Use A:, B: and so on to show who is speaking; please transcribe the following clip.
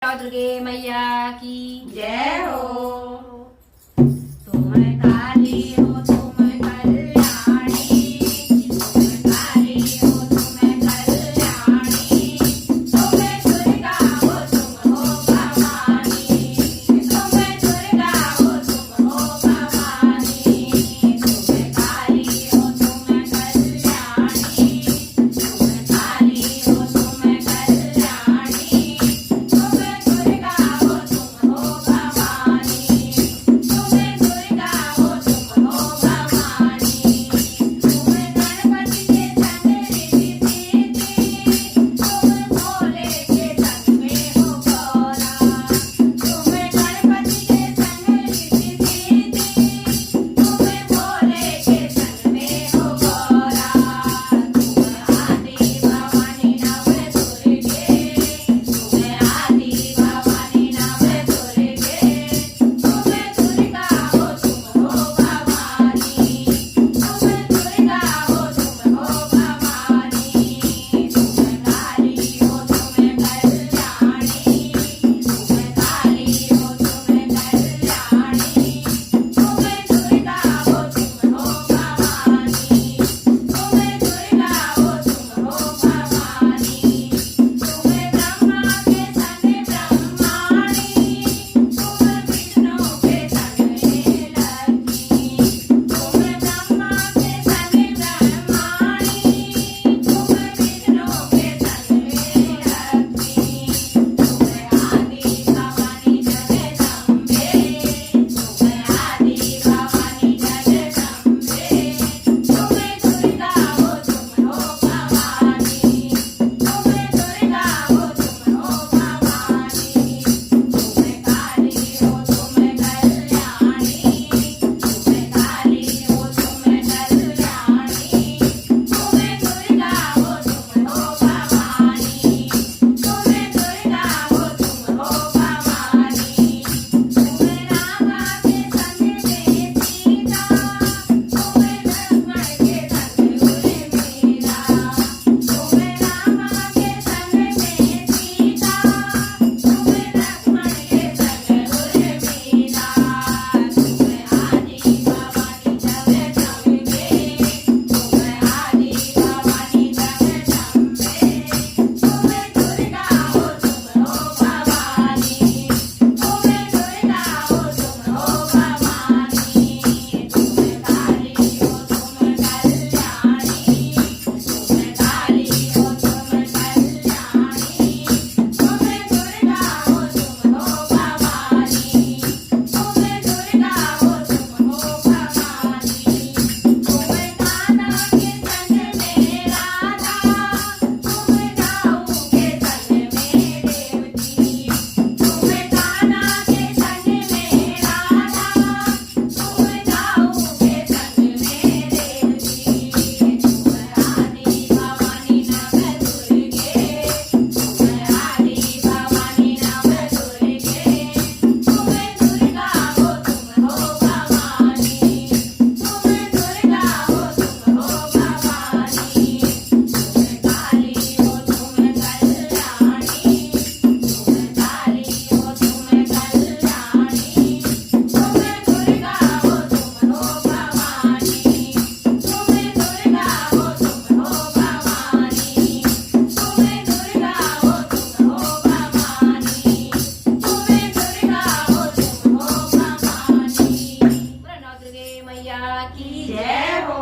A: दुर्गे मैया की
B: जय हो।
A: तुम काली हो तुम कल्याणी, तुम काली हो तुम कल्याणी, तुम दुर्गा हो तुम हो भवानी, तुम दुर्गा हो तुम हो भवानी, तुम काली हो तुम कल्याणी, तुम काली हो तुम कल्याणी, तुम दुर्गा हो तुम हो भवानी, तुम दुर्गा हो तुम हो भवानी, तुम गणपति के संग रिद्धि सिद्धि, तुम भोले के संग में हो गौरा, तुम गणपति के संग रिद्धि सिद्धि, तुम भोले के संग में हो गौरा, तुम आदि भवानी नव दुर्गे, तुम आदि भवानी नव दुर्गे, तुम दुर्गा हो तुम हो भवानी, तुम दुर्गा हो तुम हो भवानी, तुम काली हो तुम कल्याणी, तुम काली हो तुम कल्याणी, तुम दुर्गा हो तुम हो भवानी, तुम दुर्गा हो तुम हो भवानी, तुम ब्रह्मा के संग ब्रह्माणी, तुम विष्णु के संग में लक्ष्मी, तुम ब्रह्मा के संग ब्रह्माणी, तुम विष्णु के संग में लक्ष्मी, तुम आदि भवानी जगदम्बे, तुम आदि भवानी जगदम्बे, तुम दुर्गा हो तुम हो भवानी, तुम दुर्गा हो तुम हो भवानी, तुम काली हो तुम कल्याणी, तुम काली हो तुम कल्याणी, तुम दुर्गा हो तुम हो भवानी, तुम दुर्गा हो तुम हो भवानी, तुम रामा के संग में सीता, तुम लक्ष्मण के संग उर्मिला, तुम रामा के संग में सीता, तुम लक्ष्मण के संग उर्मिला, तुम आदि भवानी जगदम्बे, तुम आदि भवानी जगदम्बे, तुम दुर्गा हो तुम हो भवानी, तुम दुर्गा हो तुम हो भवानी, तुम काली हो तुम कल्याणी, तुम काली हो तुम कल्याणी, तुम दुर्गा हो तुम हो भवानी, तुम दुर्गा हो तुम हो भवानी, तुम कान्हा के संग में राधा, तुम दाऊ के संग में रेवती, तुम कान्हा के संग में राधा, तुम दाऊ के संग में रेवती, तुम आदि भवानी नव दुर्गे, तुम आदि भवानी नव दुर्गे, तुम दुर्गा हो तुम हो भवानी, तुम दुर्गा हो तुम हो भवानी, तुम काली हो तुम कल्याणी, तुम काली हो तुम कल्याणी, तुम दुर्गा हो तुम हो भवानी, तुम दुर्गा हो तुम हो भवानी, तुम दुर्गा हो तुम हो भवानी, तुम दुर्गा हो तुम हो भवानी। बोलो नौ दुर्गे मैया की
B: जय हो।